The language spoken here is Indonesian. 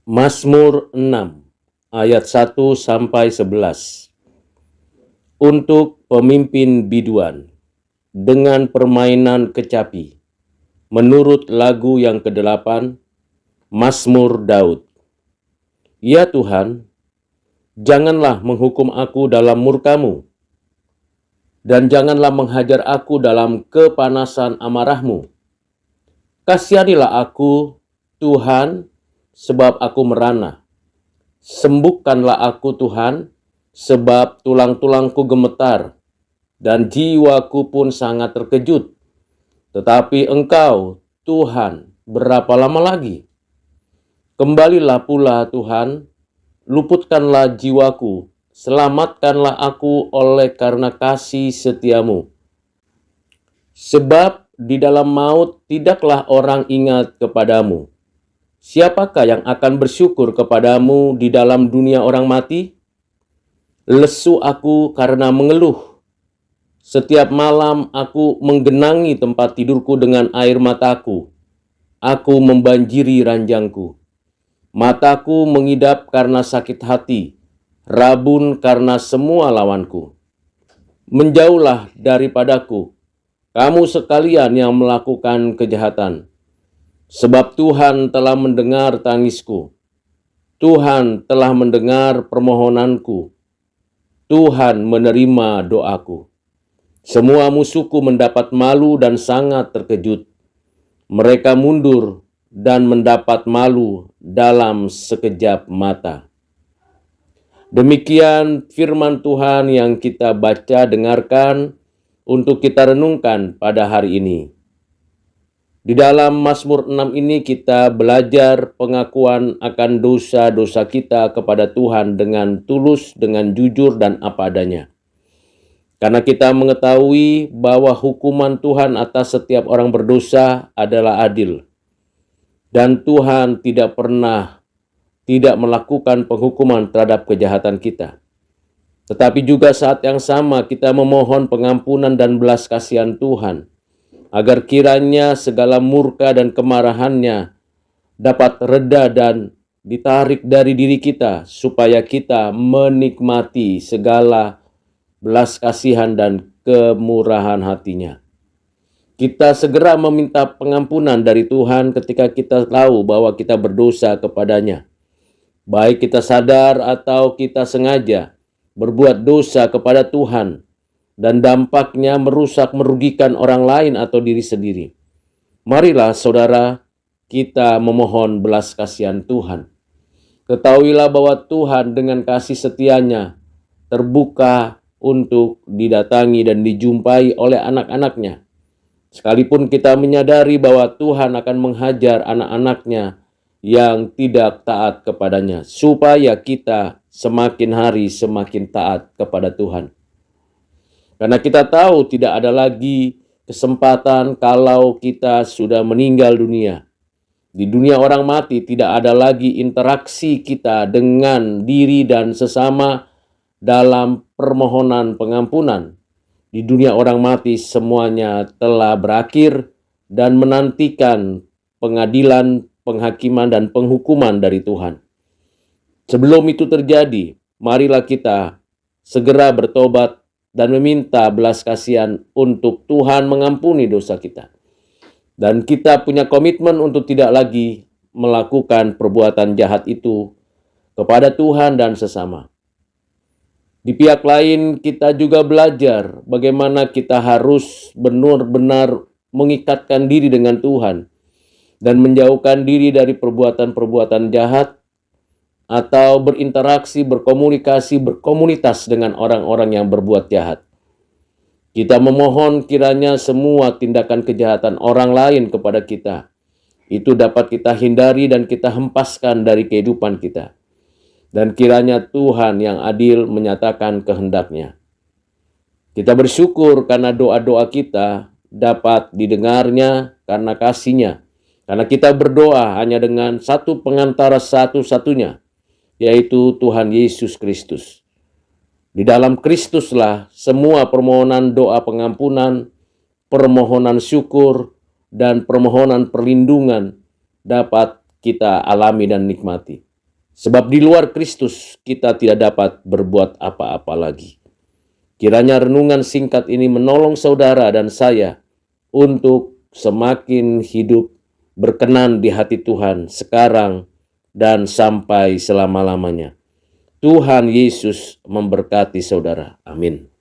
Mazmur 6 ayat 1 sampai 11. Untuk pemimpin biduan dengan permainan kecapi. Menurut lagu yang ke-8, Mazmur Daud. Ya Tuhan, janganlah menghukum aku dalam murka-Mu, dan janganlah menghajar aku dalam kepanasan amarah-Mu. Kasihanilah aku, Tuhan, sebab aku merana. Sembuhkanlah aku, Tuhan, sebab tulang-tulangku gemetar, dan jiwaku pun sangat terkejut. Tetapi Engkau, Tuhan, berapa lama lagi? Kembalilah pula, Tuhan, luputkanlah jiwaku, selamatkanlah aku oleh karena kasih setia-Mu. Sebab di dalam maut tidaklah orang ingat kepadamu. Siapakah yang akan bersyukur kepadamu di dalam dunia orang mati? Lesu aku karena mengeluh. Setiap malam aku menggenangi tempat tidurku dengan air mataku. Aku membanjiri ranjangku. Mataku mengidap karena sakit hati, rabun karena semua lawanku. Menjauhlah daripadaku, kamu sekalian yang melakukan kejahatan. Sebab Tuhan telah mendengar tangisku. Tuhan telah mendengar permohonanku. Tuhan menerima doaku. Semua musuhku mendapat malu dan sangat terkejut. Mereka mundur dan mendapat malu dalam sekejap mata. Demikian firman Tuhan yang kita baca dengarkan untuk kita renungkan pada hari ini. Di dalam Mazmur 6 ini kita belajar pengakuan akan dosa-dosa kita kepada Tuhan dengan tulus, dengan jujur dan apa adanya. Karena kita mengetahui bahwa hukuman Tuhan atas setiap orang berdosa adalah adil. Dan Tuhan tidak pernah tidak melakukan penghukuman terhadap kejahatan kita. Tetapi juga saat yang sama kita memohon pengampunan dan belas kasihan Tuhan, agar kiranya segala murka dan kemarahannya dapat reda dan ditarik dari diri kita, supaya kita menikmati segala belas kasihan dan kemurahan hatinya. Kita segera meminta pengampunan dari Tuhan ketika kita tahu bahwa kita berdosa kepadanya. Baik kita sadar atau kita sengaja berbuat dosa kepada Tuhan, dan dampaknya merugikan orang lain atau diri sendiri. Marilah saudara, kita memohon belas kasihan Tuhan. Ketahuilah bahwa Tuhan dengan kasih setianya terbuka untuk didatangi dan dijumpai oleh anak-anaknya. Sekalipun kita menyadari bahwa Tuhan akan menghajar anak-anaknya yang tidak taat kepadanya, supaya kita semakin hari semakin taat kepada Tuhan. Karena kita tahu tidak ada lagi kesempatan kalau kita sudah meninggal dunia. Di dunia orang mati tidak ada lagi interaksi kita dengan diri dan sesama dalam permohonan pengampunan. Di dunia orang mati semuanya telah berakhir dan menantikan pengadilan, penghakiman, dan penghukuman dari Tuhan. Sebelum itu terjadi, marilah kita segera bertobat dan meminta belas kasihan untuk Tuhan mengampuni dosa kita. Dan kita punya komitmen untuk tidak lagi melakukan perbuatan jahat itu kepada Tuhan dan sesama. Di pihak lain kita juga belajar bagaimana kita harus benar-benar mengikatkan diri dengan Tuhan dan menjauhkan diri dari perbuatan-perbuatan jahat atau berinteraksi, berkomunikasi, berkomunitas dengan orang-orang yang berbuat jahat. Kita memohon kiranya semua tindakan kejahatan orang lain kepada kita itu dapat kita hindari dan kita hempaskan dari kehidupan kita. Dan kiranya Tuhan yang adil menyatakan kehendaknya. Kita bersyukur karena doa-doa kita dapat didengarnya karena kasih-Nya. Karena kita berdoa hanya dengan satu pengantara satu-satunya, yaitu Tuhan Yesus Kristus. Di dalam Kristuslah semua permohonan doa pengampunan, permohonan syukur, dan permohonan perlindungan dapat kita alami dan nikmati. Sebab di luar Kristus kita tidak dapat berbuat apa-apa lagi. Kiranya renungan singkat ini menolong saudara dan saya untuk semakin hidup berkenan di hati Tuhan sekarang dan sampai selama-lamanya. Tuhan Yesus memberkati saudara. Amin.